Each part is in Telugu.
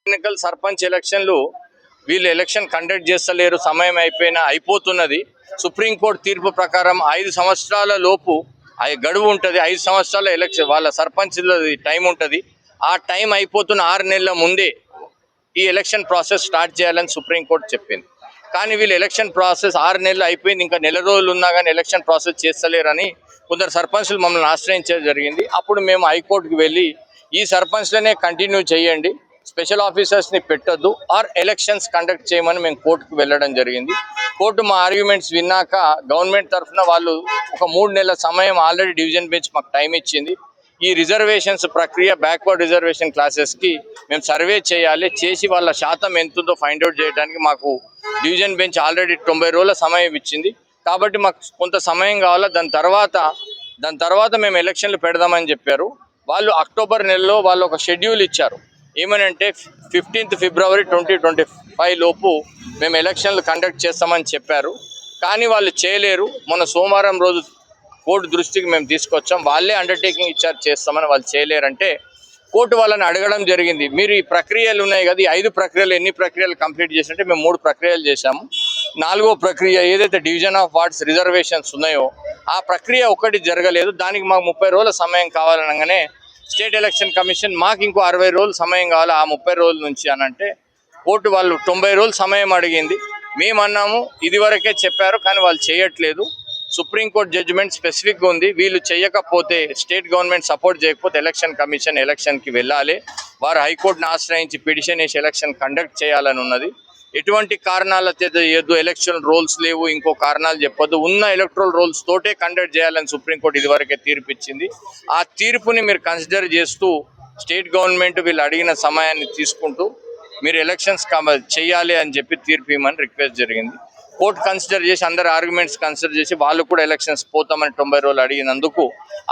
ఎన్నికల సర్పంచ్ ఎలక్షన్లు వీళ్ళు ఎలక్షన్ కండక్ట్ చేస్తలేరు, సమయం అయిపోతున్నది. సుప్రీంకోర్టు తీర్పు ప్రకారం 5 సంవత్సరాల లోపు గడువు ఉంటుంది. 5 సంవత్సరాల ఎలక్షన్ వాళ్ళ సర్పంచ్ల టైం ఉంటుంది. ఆ టైం అయిపోతున్న 6 నెలల ముందే ఈ ఎలక్షన్ ప్రాసెస్ స్టార్ట్ చేయాలని సుప్రీంకోర్టు చెప్పింది. కానీ వీళ్ళు ఎలక్షన్ ప్రాసెస్ 6 నెలలు అయిపోయింది, ఇంకా నెల రోజులు ఉన్నా కానీ ఎలక్షన్ ప్రాసెస్ చేస్తలేరని కొందరు సర్పంచ్లు మమ్మల్ని ఆశ్రయించడం జరిగింది. అప్పుడు మేము హైకోర్టుకు వెళ్ళి ఈ సర్పంచ్లనే కంటిన్యూ చేయండి, స్పెషల్ ఆఫీసర్స్ని పెట్టొద్దు, ఆర్ ఎలక్షన్స్ కండక్ట్ చేయమని మేము కోర్టుకు వెళ్ళడం జరిగింది. కోర్టు మా ఆర్గ్యుమెంట్స్ విన్నాక గవర్నమెంట్ తరఫున వాళ్ళు ఒక 3 నెలల సమయం ఆల్రెడీ డివిజన్ బెంచ్ మాకు టైం ఇచ్చింది. ఈ రిజర్వేషన్స్ ప్రక్రియ బ్యాక్వర్డ్ రిజర్వేషన్ క్లాసెస్కి మేము సర్వే చేయాలి, చేసి వాళ్ళ శాతం ఎంతుందో ఫైండ్ అవుట్ చేయడానికి మాకు డివిజన్ బెంచ్ ఆల్రెడీ 90 రోజుల సమయం ఇచ్చింది. కాబట్టి మాకు కొంత సమయం కావాలా, దాని తర్వాత మేము ఎలక్షన్లు పెడదామని చెప్పారు. వాళ్ళు అక్టోబర్ నెలలో వాళ్ళు ఒక షెడ్యూల్ ఇచ్చారు. ఏమనంటే 15th ఫిబ్రవరి 2025 లోపు మేము ఎలక్షన్లు కండక్ట్ చేస్తామని చెప్పారు. కానీ వాళ్ళు చేయలేరు. మొన్న సోమవారం రోజు కోర్టు దృష్టికి మేము తీసుకొచ్చాం. వాళ్ళే అండర్టేకింగ్ ఇచ్చారు చేస్తామని, వాళ్ళు చేయలేరంటే కోర్టు వాళ్ళని అడగడం జరిగింది. మీరు ఈ ప్రక్రియలు ఉన్నాయి కదా, ఈ 5 ప్రక్రియలు ఎన్ని ప్రక్రియలు కంప్లీట్ చేసినట్టే మేము 3 ప్రక్రియలు చేశాము. 4వ ప్రక్రియ ఏదైతే డివిజన్ ఆఫ్ వార్డ్స్ రిజర్వేషన్స్ ఉన్నాయో ఆ ప్రక్రియ ఒకటి జరగలేదు. దానికి మాకు 30 రోజుల సమయం కావాలనగానే స్టేట్ ఎలక్షన్ కమిషన్ మాకు ఇంకో 60 రోజులు సమయం కావాలి ఆ 30 రోజుల నుంచి అని అంటే కోర్టు వాళ్ళు 90 రోజులు సమయం అడిగింది. మేమన్నాము ఇదివరకే చెప్పారు కానీ వాళ్ళు చేయట్లేదు. సుప్రీంకోర్టు జడ్జిమెంట్ స్పెసిఫిక్గా ఉంది, వీళ్ళు చేయకపోతే స్టేట్ గవర్నమెంట్ సపోర్ట్ చేయకపోతే ఎలక్షన్ కమిషన్ ఎలక్షన్కి వెళ్ళాలి, వారు హైకోర్టును ఆశ్రయించి పిటిషన్ వేసి ఎలక్షన్ కండక్ట్ చేయాలని ఉన్నది. ఎటువంటి కారణాలతో చేయొద్దు, ఎలక్షన్ రూల్స్ లేవు, ఇంకో కారణాలు చెప్పొద్దు, ఉన్న ఎలక్ట్రల్ రూల్స్ తోటే కండక్ట్ చేయాలని సుప్రీంకోర్టు ఇదివరకే తీర్పు ఇచ్చింది. ఆ తీర్పుని మీరు కన్సిడర్ చేస్తూ స్టేట్ గవర్నమెంట్ వీళ్ళు అడిగిన సమయాన్ని తీసుకుంటూ మీరు ఎలక్షన్స్ చేయాలి అని చెప్పి తీర్పు ఇవ్వమని రిక్వెస్ట్ జరిగింది. కోర్టు కన్సిడర్ చేసి అందరు ఆర్గ్యుమెంట్స్ కన్సిడర్ చేసి వాళ్ళు కూడా ఎలక్షన్స్ పోతామని 90 రోజులు అడిగినందుకు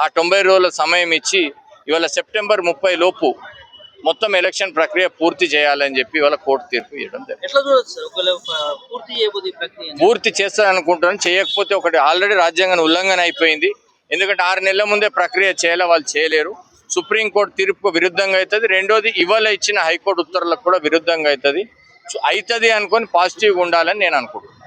ఆ 90 రోజుల సమయం ఇచ్చి ఇవాళ సెప్టెంబర్ 30 లోపు మొత్తం ఎలక్షన్ ప్రక్రియ పూర్తి చేయాలని చెప్పి ఇవాళ కోర్టు తీర్పు ఇవ్వడం జరిగింది. పూర్తి చేస్తారనుకుంటున్నాను. చేయకపోతే ఒకటి ఆల్రెడీ రాజ్యాంగం ఉల్లంఘన అయిపోయింది. ఎందుకంటే 6 నెలల ముందే ప్రక్రియ చేయాలి, వాళ్ళు చేయలేరు. సుప్రీంకోర్టు తీర్పుకు విరుద్ధంగా అవుతుంది. రెండోది ఇవాళ ఇచ్చిన హైకోర్టు ఉత్తర్వులకు కూడా విరుద్ధంగా అవుతుంది అనుకొని పాజిటివ్గా ఉండాలని నేను అనుకుంటున్నాను.